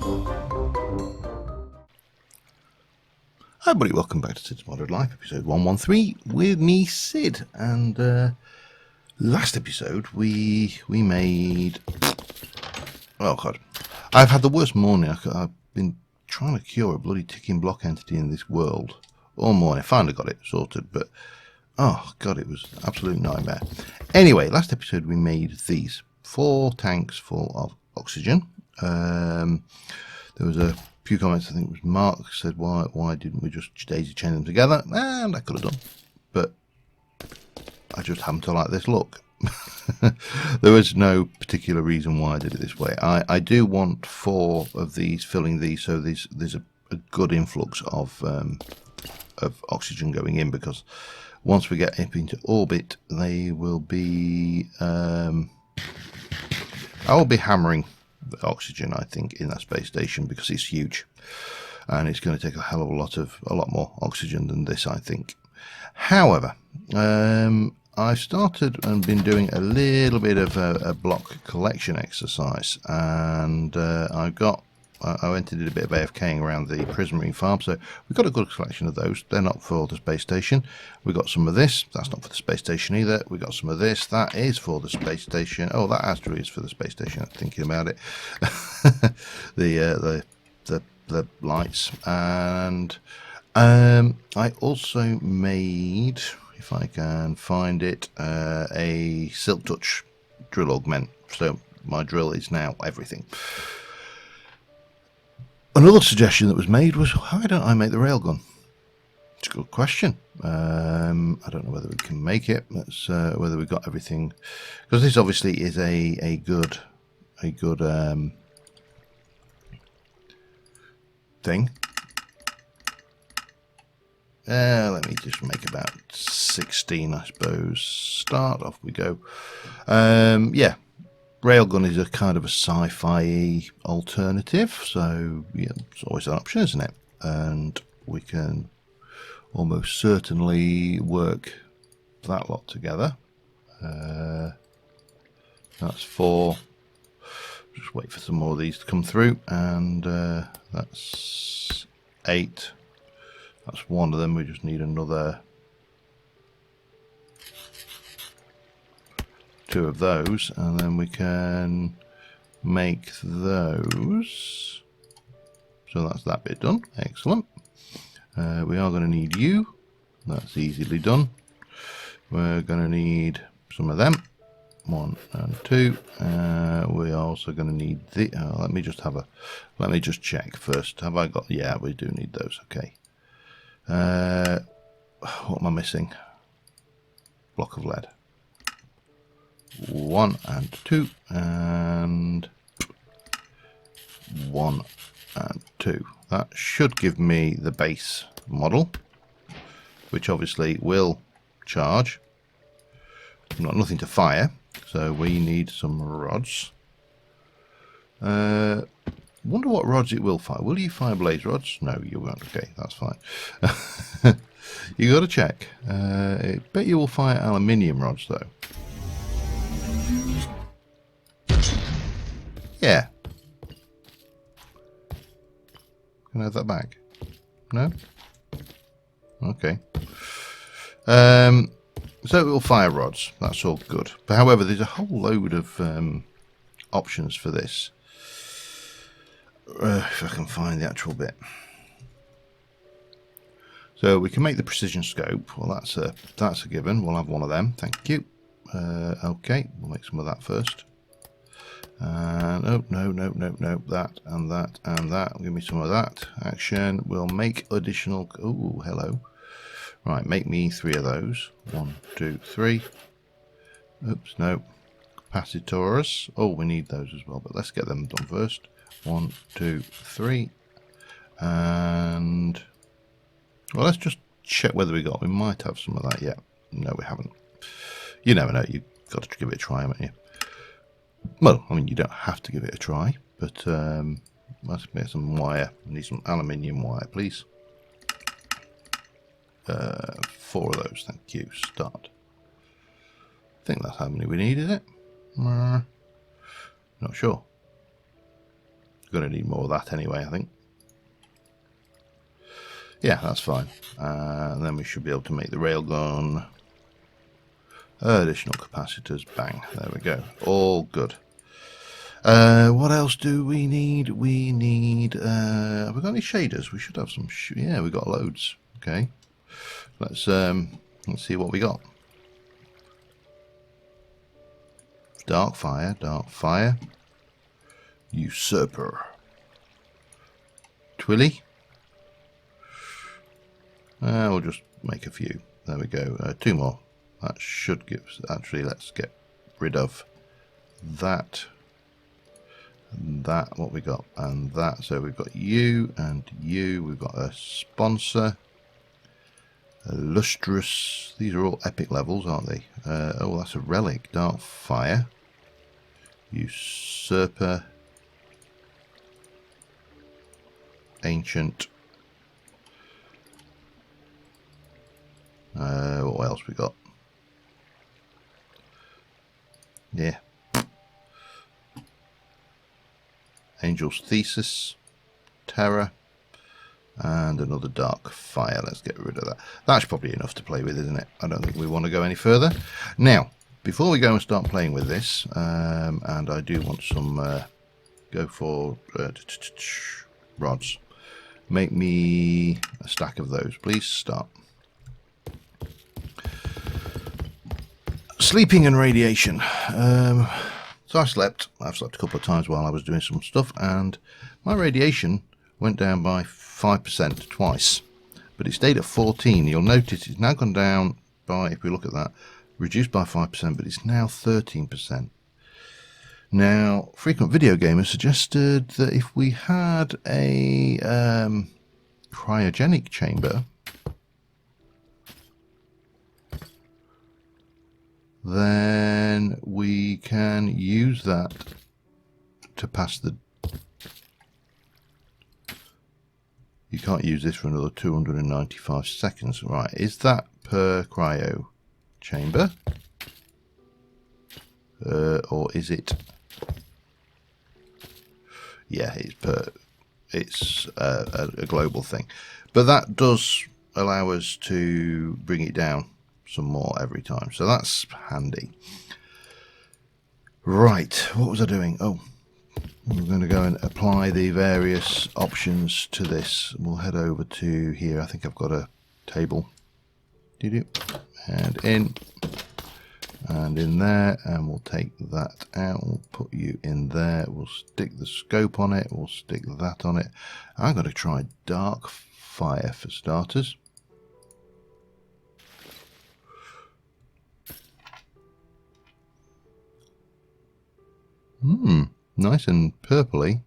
Hi everybody, welcome back to Cids Modern Life, episode 113 with me, Cid. And last episode we made... Oh god, I've had the worst morning. I've been trying to cure a bloody ticking block entity in this world all morning. I finally got it sorted, but oh god, it was an absolute nightmare. Anyway, last episode we made these 4 tanks full of oxygen. There was a few comments. I think it was Mark said, why didn't we just daisy chain them together? And I could have done, but I just happen to like this look. There was no particular reason why I did it this way. I do want 4 of these filling these, so there's a good influx of oxygen going in, because once we get up into orbit, they will be I will be hammering the oxygen, I think, in that space station, because it's huge and it's going to take a hell of a lot more oxygen than this, I think. However, I've started and been doing a little bit of a block collection exercise, and I went and did a bit of AFKing around the Prismarine farm, so we've got a good collection of those. They're not for the space station. We got some of this. That's not for the space station either. We got some of this. That is for the space station. Oh, that actually is for the space station. I'm thinking about it. the lights, and I also made, if I can find it, a Silk Touch drill augment. So my drill is now everything. Another suggestion that was made was, why don't I make the railgun? It's a good question. I don't know whether we can make it. That's whether we've got everything, because this obviously is a good thing. Let me just make about 16, I suppose. Start, off we go. Yeah. Railgun is a kind of a sci-fi alternative, so yeah, it's always an option, isn't it? And we can almost certainly work that lot together. That's 4. Just wait for some more of these to come through, and that's 8. That's 1 of them. We just need another 2 of those, and then we can make those. So that's that bit done. Excellent. We are going to need you. That's easily done. We're going to need some of them. 1 and 2. We are also going to need the. Let me just check first. Have I got? Yeah, we do need those. Okay. What am I missing? Block of lead. 1 and 2, and 1 and 2. That should give me the base model, which obviously will charge. Nothing to fire, so we need some rods. Wonder what rods it will fire. Will you fire blaze rods? No, you won't. Okay, that's fine. You got to check. I bet you will fire aluminium rods though. Yeah. Can I have that back? No? Okay. So it will fire rods. That's all good. But however, there's a whole load of options for this. If I can find the actual bit. So we can make the precision scope. Well, that's a given. We'll have 1 of them. Thank you. Okay, we'll make some of that first. No, that and that and that. Give me some of that. Action. We'll make additional. Oh, hello. Right, make me 3 of those. 1, 2, 3. Oops, no. Capacitors. Oh, we need those as well, but let's get them done first. 1, 2, 3. And well, let's just check whether we got. We might have some of that yet. No, we haven't. You never know. You've got to give it a try, haven't you? Well, I mean, you don't have to give it a try, but let's get some wire. I need some aluminium wire, please. 4 of those, thank you. Start. I think that's how many we need, is it? Not sure. going to need more of that anyway, I think. Yeah, that's fine. And then we should be able to make the railgun. Additional capacitors. Bang. There we go. All good. What else do we need? We need... have we got any shaders? We should have some... yeah, we got loads. Okay. Let's see what we got. Dark fire. Dark fire. Usurper. Twilly. We'll just make a few. There we go. 2 more. That should give us... Actually, let's get rid of that. That, what we got, and that. So we've got you and you. We've got a sponsor. A lustrous. These are all epic levels, aren't they? Oh, that's a relic. Dark fire. Usurper. Ancient. What else we got? Yeah. Angel's Thesis, Terror, and another Dark Fire. Let's get rid of that. That's probably enough to play with, isn't it? I don't think we want to go any further. Now, before we go and start playing with this, and I do want some, go for rods. Make me a stack of those, please. Start. Sleeping and radiation. So I've slept a couple of times while I was doing some stuff, and my radiation went down by 5% twice, but it stayed at 14. You'll notice it's now gone down by, if we look at that, reduced by 5%, but it's now 13%. Now, frequent video gamers suggested that if we had a cryogenic chamber, then we can use that to pass the... You can't use this for another 295 seconds. Right, is that per cryo chamber? Or is it... Yeah, it's a global thing. But that does allow us to bring it down some more every time, so that's handy. Right, what was I doing? Oh, we're going to go and apply the various options to this. We'll head over to here. I think I've got a table. And in there, and we'll take that out. We'll put you in there. We'll stick the scope on it. We'll stick that on it. I'm going to try dark fire for starters. Nice and purpley.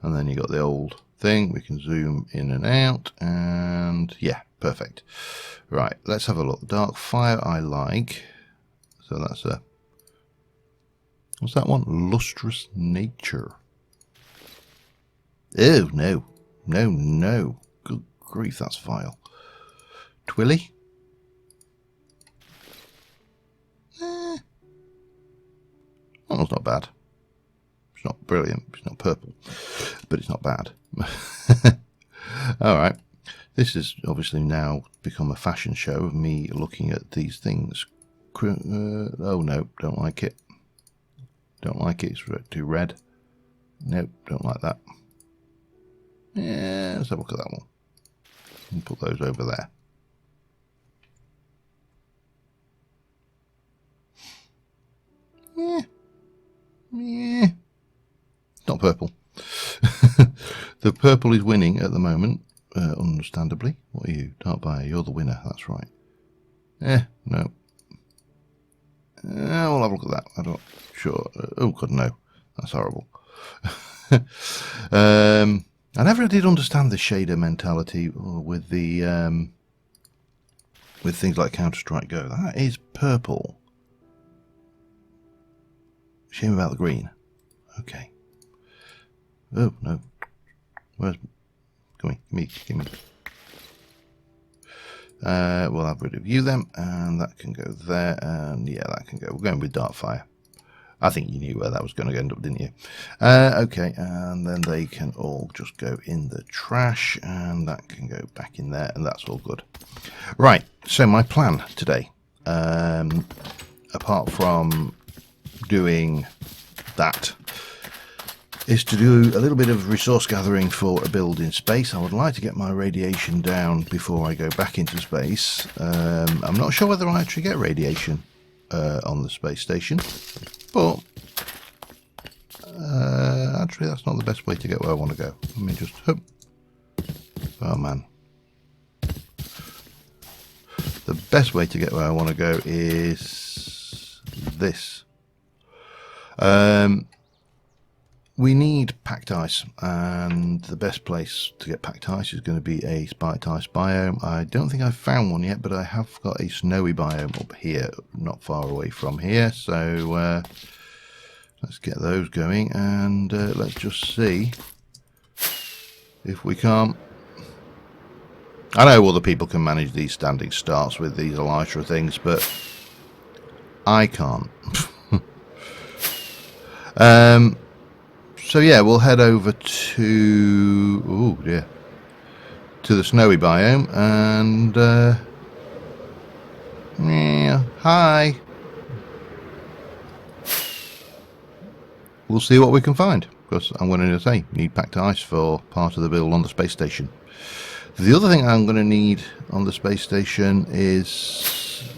And then you got the old thing. We can zoom in and out, and yeah, perfect. Right, let's have a look. Dark fire I like. So that's a... What's that one? Lustrous nature. Oh, no. No, no. Good grief, that's vile. Twilly? That one's not bad. It's not brilliant. It's not purple, but it's not bad. All right. This has obviously now become a fashion show of me looking at these things. Oh no, don't like it. Don't like it. It's too red. Nope, don't like that. Yeah, let's have a look at that one. And put those over there. Yeah. It's not purple. The purple is winning at the moment, understandably. What are you? Dark Buyer, you're the winner, that's right. No. We'll have a look at that. I'm not sure. Oh, God, no. That's horrible. I never did understand the shader mentality with the with things like Counter-Strike Go. That is purple. Shame about the green. Okay. Oh, no. Where's... Give me. We'll have rid of you then, and that can go there, and yeah, that can go. We're going with Darkfire. I think you knew where that was going to end up, didn't you? Okay, and then they can all just go in the trash, and that can go back in there, and that's all good. Right, so my plan today, apart from doing that, is to do a little bit of resource gathering for a build in space. I would like to get my radiation down before I go back into space. I'm not sure whether I actually get radiation on the space station, but actually that's not the best way to get where I want to go. Let me just hope. Oh man, the best way to get where I want to go is this. We need packed ice, and the best place to get packed ice is going to be a spiked ice biome. I don't think I've found one yet, but I have got a snowy biome up here, not far away from here. So let's get those going, and let's just see if we can't. I know other people can manage these standing starts with these elytra things, but I can't. So yeah, we'll head over to to the snowy biome, and yeah, hi. We'll see what we can find, because I'm going to say need packed ice for part of the build on the space station. The other thing I'm going to need on the space station is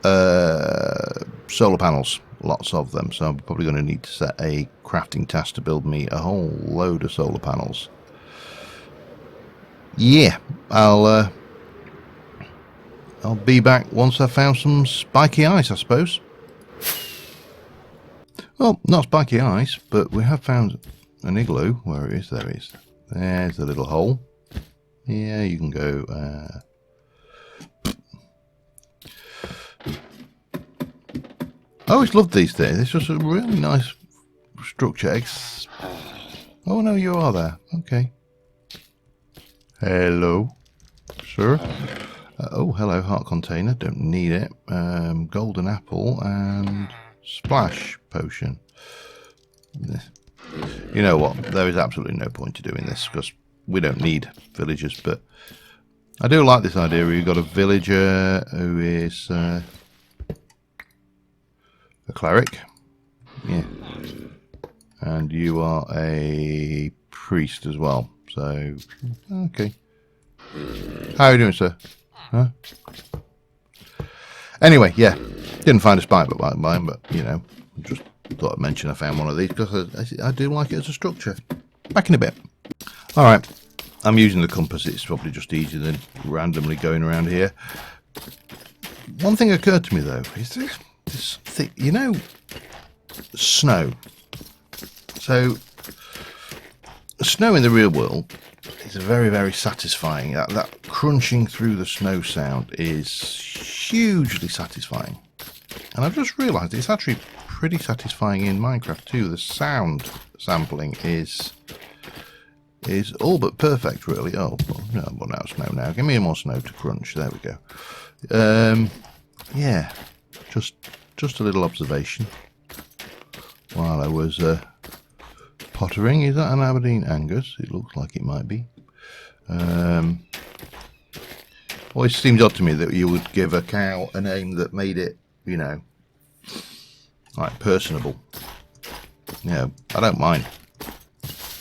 solar panels. Lots of them, so I'm probably going to need to set a crafting task to build me a whole load of solar panels. Yeah, I'll be back once I've found some spiky ice, I suppose. Well, not spiky ice, but we have found an igloo. Where it is, there it is. There's the little hole. Yeah, you can go. I always loved these things. It's just a really nice structure. Oh no, you are there. Okay. Hello, sir. Oh, hello, heart container. Don't need it. Golden apple and splash potion. You know what? There is absolutely no point to doing this because we don't need villagers. But I do like this idea where you've got a villager who is a cleric, yeah, and you are a priest as well. So, okay. How are you doing, sir? Huh? Anyway, yeah, didn't find a spike but mine, but you know, just thought I'd mention I found one of these because I do like it as a structure. Back in a bit. All right, I'm using the compass. It's probably just easier than randomly going around here. One thing occurred to me though is this thing, you know, snow. So snow in the real world is very, very satisfying. That crunching through the snow sound is hugely satisfying, and I've just realised it's actually pretty satisfying in Minecraft too. The sound sampling is all but perfect, really. Oh, well, now snow. Now give me more snow to crunch. There we go. Yeah, just a little observation while I was pottering. Is that an Aberdeen Angus? It looks like it might be. Always seems odd to me that you would give a cow a name that made it, you know, like personable. Yeah, I don't mind.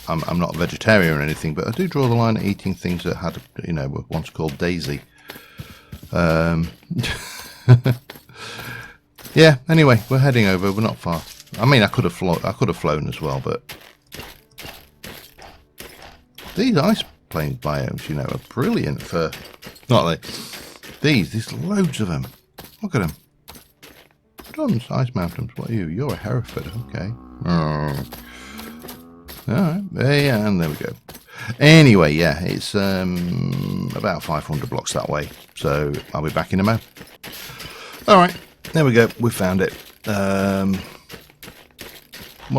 I'm not a vegetarian or anything, but I do draw the line at eating things that had, you know, were once called Daisy. Yeah. Anyway, we're heading over. We're not far. I mean, I could have flown as well, but these ice plains biomes, you know, are brilliant for. Not they. There's loads of them. Look at them. Tons, ice mountains. What are you? You're a Hereford. Okay. Oh. All right. Yeah, and there we go. Anyway, yeah, it's about 500 blocks that way. So I'll be back in a mo. All right. There we go. We found it. One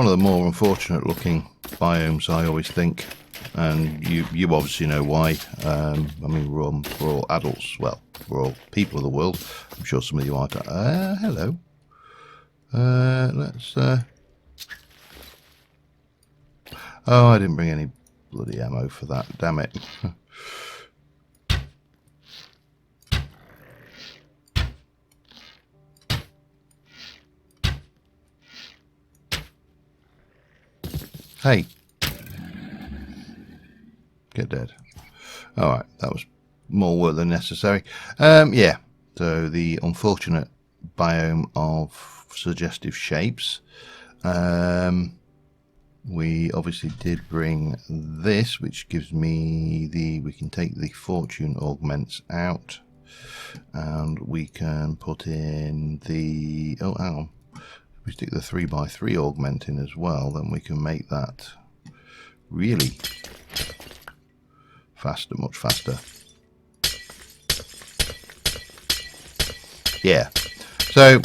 of the more unfortunate looking biomes, I always think. and you obviously know why. I mean, we're all adults. Well, we're all people of the world. I'm sure some of you aren't. Hello. Let's. Oh, I didn't bring any bloody ammo for that. Damn it. Hey. Get dead. Alright, that was more work than necessary. Yeah, so the unfortunate biome of suggestive shapes. We obviously did bring this, which gives me we can take the fortune augments out, and we can put in the, oh hang on, if we stick the 3x3 augment in as well, then we can make that really faster, much faster. Yeah, so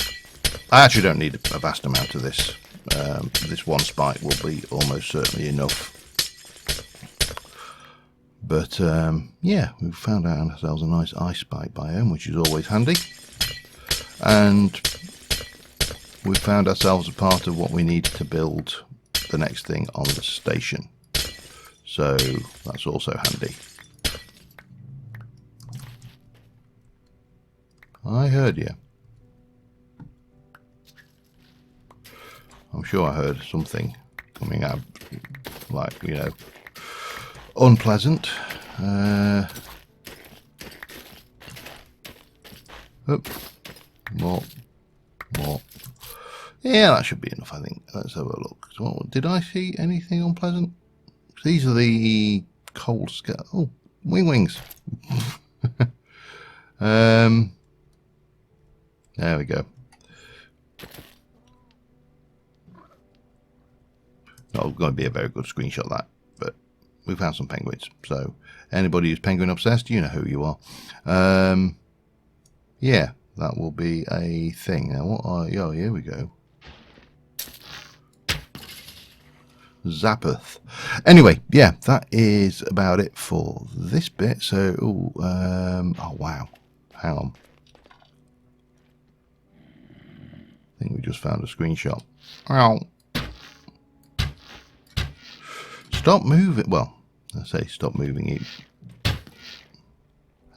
I actually don't need a vast amount of this. This one spike will be almost certainly enough. But yeah, we've found out ourselves a nice ice spike biome, which is always handy. And we've found ourselves a part of what we need to build the next thing on the station. So that's also handy. I heard you. I'm sure I heard something coming out, like, you know, unpleasant. Oh, more. Yeah, that should be enough, I think. Let's have a look. So, did I see anything unpleasant? These are the cold scale. Oh, wings. There we go. Not going to be a very good screenshot, that, but we found some penguins. So anybody who's penguin obsessed, you know who you are. Yeah, that will be a thing. Now what are, oh, here we go. Zappath. Anyway, yeah, that is about it for this bit. So, oh wow, hang on. I think we just found a screenshot. Ow. Stop moving. Well, I say stop moving it.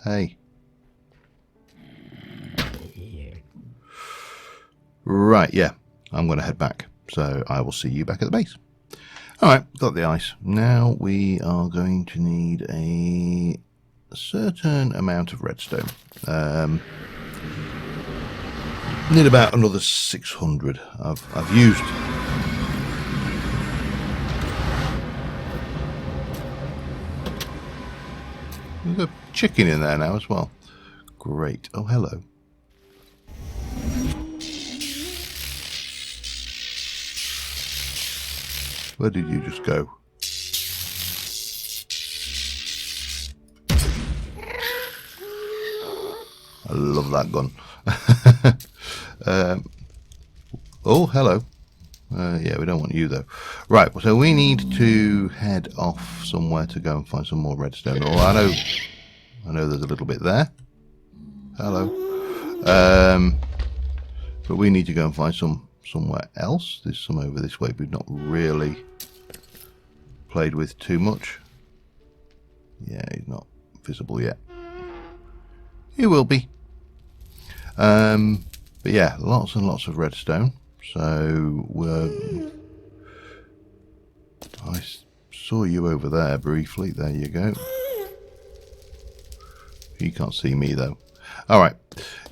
Hey. Right, yeah. I'm going to head back. So I will see you back at the base. Alright, got the ice. Now we are going to need a certain amount of redstone. Need about another 600. I've used. There's a chicken in there now as well. Great. Oh, hello. Where did you just go? I love that gun. Oh, hello. Yeah, we don't want you though. Right, so we need to head off somewhere to go and find some more redstone. Oh, I know there's a little bit there. Hello. But we need to go and find some somewhere else. There's some over this way we've not really played with too much. Yeah, he's not visible yet. He will be. But yeah, lots and lots of redstone. So I saw you over there briefly. There you go. You can't see me though. All right.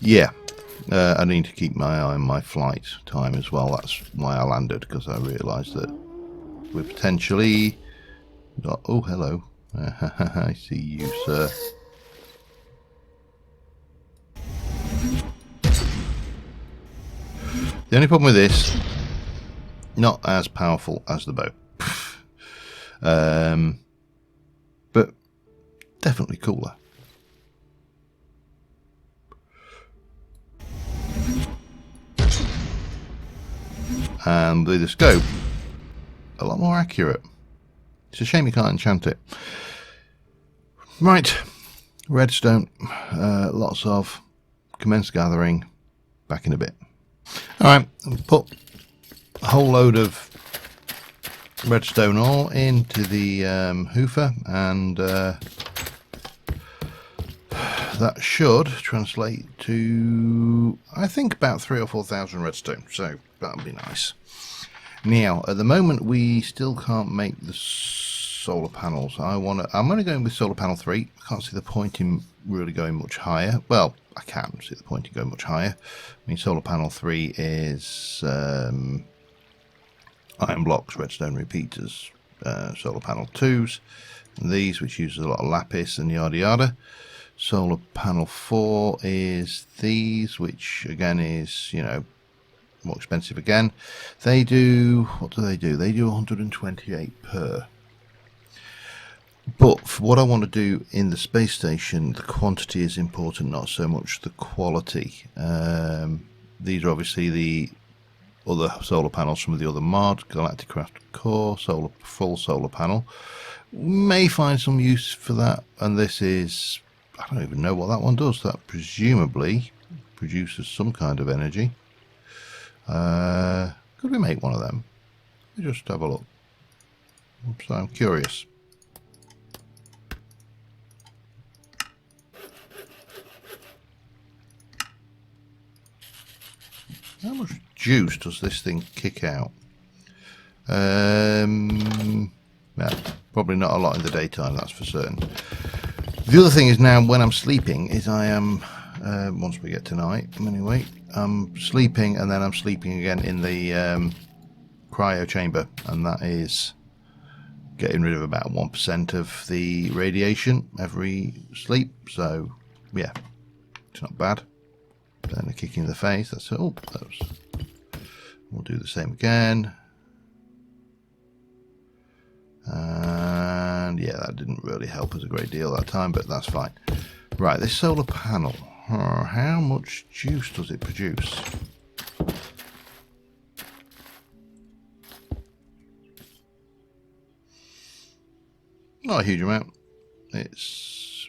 Yeah. I need to keep my eye on my flight time as well. That's why I landed, because I realised that we're potentially got. Oh, hello. I see you, sir. The only problem with this, not as powerful as the bow, but definitely cooler. And with the scope, a lot more accurate. It's a shame you can't enchant it. Right, redstone, lots of. Commence gathering. Back in a bit. Alright, put a whole load of redstone ore into the hoofer, and that should translate to, I think, about 3,000 or 4,000 redstone, so that'll be nice. Now, at the moment, we still can't make the solar panels. I'm only going with solar panel 3. I can't see the point in really going much higher. Well, I can see the point in going much higher. I mean, solar panel 3 is iron blocks, redstone repeaters, solar panel 2s, and these, which uses a lot of lapis and yada yada. Solar panel 4 is these, which again is, you know, more expensive again. They do, what do? They do 128 per. But for what I want to do in the space station, the quantity is important, not so much the quality. These are obviously the other solar panels from the other mod, Galactic Craft Core, full solar panel. May find some use for that, and this is, I don't even know what that one does. That presumably produces some kind of energy. Could we make one of them? Let me just have a look. So I'm curious. How much juice does this thing kick out? Yeah, probably not a lot in the daytime, that's for certain. The other thing is, now when I'm sleeping, is I am, once we get to night, anyway, I'm sleeping, and then I'm sleeping again in the cryo chamber, and that is getting rid of about 1% of the radiation every sleep, so yeah, it's not bad. Then a kick in the face, that's it. Oh, those. We'll do the same again. And yeah, that didn't really help us a great deal that time, but that's fine. Right, this solar panel, how much juice does it produce? Not a huge amount. It's...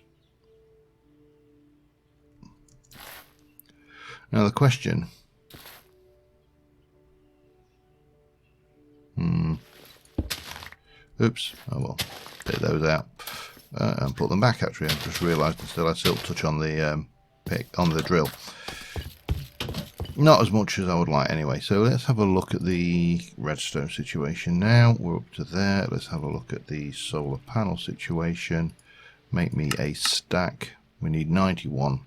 Now the question... Oops, oh well, take those out and put them back. Actually, I just realised instead I still touch on the on the drill. Not as much as I would like anyway. So let's have a look at the redstone situation now. We're up to there. Let's have a look at the solar panel situation. Make me a stack. We need 91,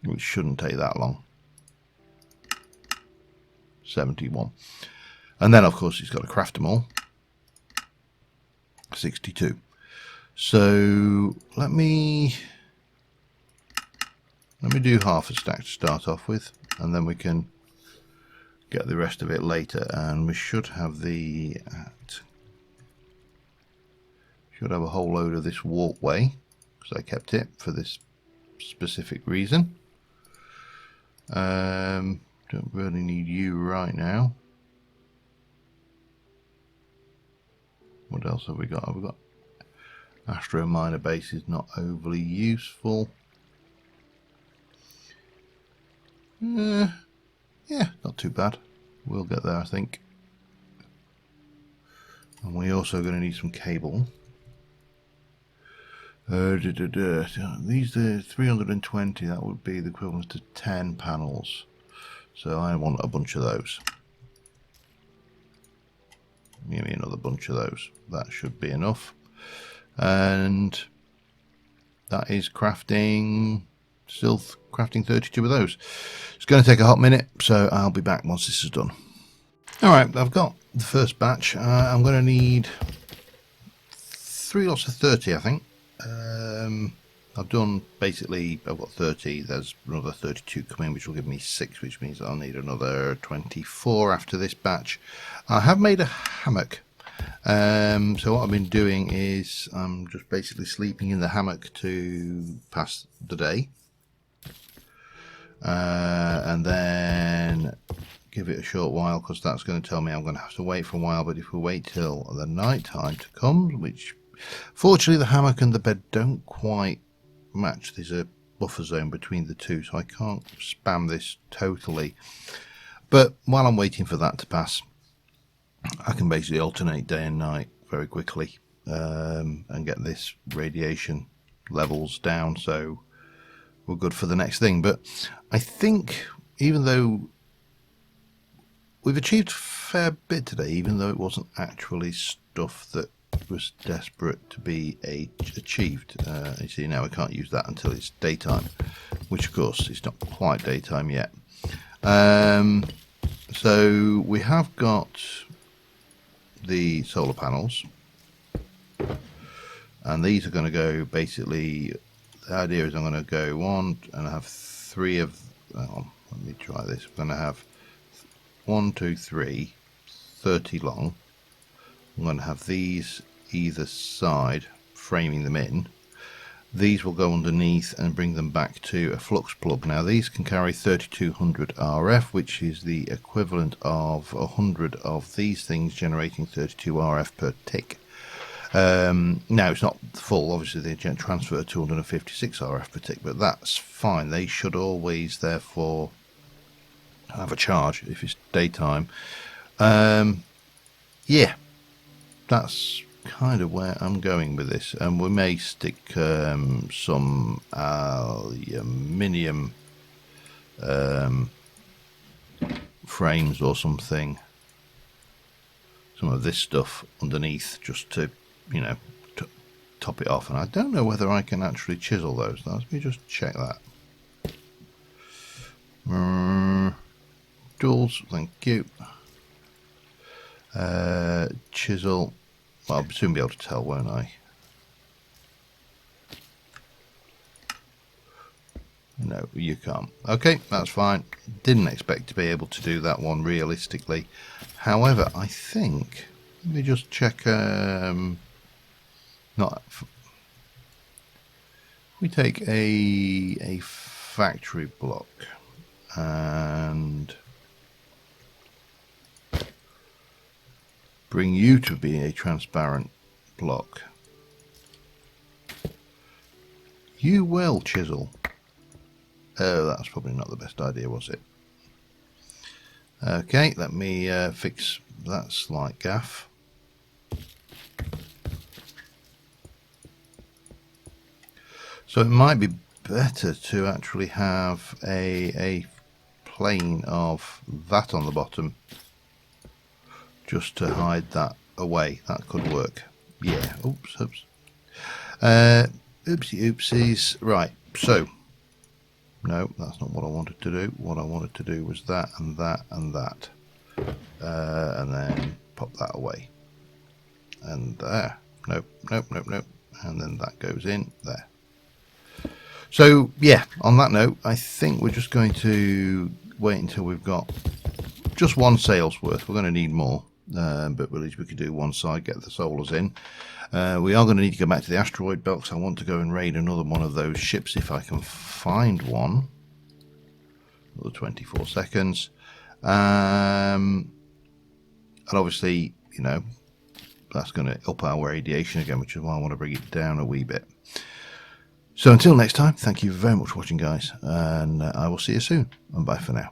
which shouldn't take that long. 71. And then, of course, he's got to craft them all. 62. So let me do half a stack to start off with, and then we can get the rest of it later. And we should have should have a whole load of this walkway, because I kept it for this specific reason. Don't really need you right now. What else have we got? Have we got Astro Miner base is not overly useful. Yeah, not too bad. We'll get there, I think. And we're also going to need some cable. These are 320. That would be the equivalent to 10 panels. So I want a bunch of those. Give me another bunch of those. That should be enough. And that is crafting, still crafting 32 of those. It's going to take a hot minute, so I'll be back once this is done. Alright, I've got the first batch. I'm going to need 3 lots of 30, I think. I've done basically, I've got 30, there's another 32 coming, which will give me 6, which means I'll need another 24 after this batch. I have made a hammock, so what I've been doing is I'm just basically sleeping in the hammock to pass the day, and then give it a short while, because that's going to tell me I'm going to have to wait for a while. But if we wait till the night time to come, which fortunately the hammock and the bed don't quite match, there's a buffer zone between the two, so I can't spam this totally. But while I'm waiting for that to pass, I can basically alternate day and night very quickly, and get this radiation levels down, so we're good for the next thing. But I think even though we've achieved a fair bit today, even though it wasn't actually stuff that was desperate to be achieved, you see now we can't use that until it's daytime, which of course is not quite daytime yet. So we have got the solar panels, and these are going to go, basically the idea is I'm going to go one and have three of, hang on, let me try this. I'm going to have 1, 2, 3, 30 long. I'm going to have these either side, framing them in. These will go underneath and bring them back to a flux plug. Now these can carry 3200 RF, which is the equivalent of 100 of these things generating 32 RF per tick. Now it's not full, obviously they transfer 256 RF per tick, but that's fine. They should always therefore have a charge if it's daytime. Yeah, that's kind of where I'm going with this, and we may stick some aluminium frames or something, some of this stuff underneath, just to, you know, top it off. And I don't know whether I can actually chisel those. Now, let me just check that. Tools, thank you. Chisel. Well, I'll soon be able to tell, won't I? No, you can't. Okay, that's fine. Didn't expect to be able to do that one realistically. However, I think, let me just check. We take a factory block and bring you to be a transparent block. You will chisel. Oh, that's probably not the best idea, was it? Okay, let me fix that slight gaff. So it might be better to actually have a plane of that on the bottom, just to hide that away. That could work. Yeah. Oops. Oopsie oopsies. Right. So, no, that's not what I wanted to do. What I wanted to do was that and that and that, and then pop that away. And there. Nope. And then that goes in there. So yeah. On that note, I think we're just going to wait until we've got just one sail's worth. We're going to need more. But at least we could do one side, get the solars in. We are going to need to go back to the asteroid belt, because I want to go and raid another one of those ships if I can find one. Another 24 seconds. And obviously, you know, that's going to up our radiation again, which is why I want to bring it down a wee bit. So until next time, thank you very much for watching, guys, and I will see you soon, and bye for now.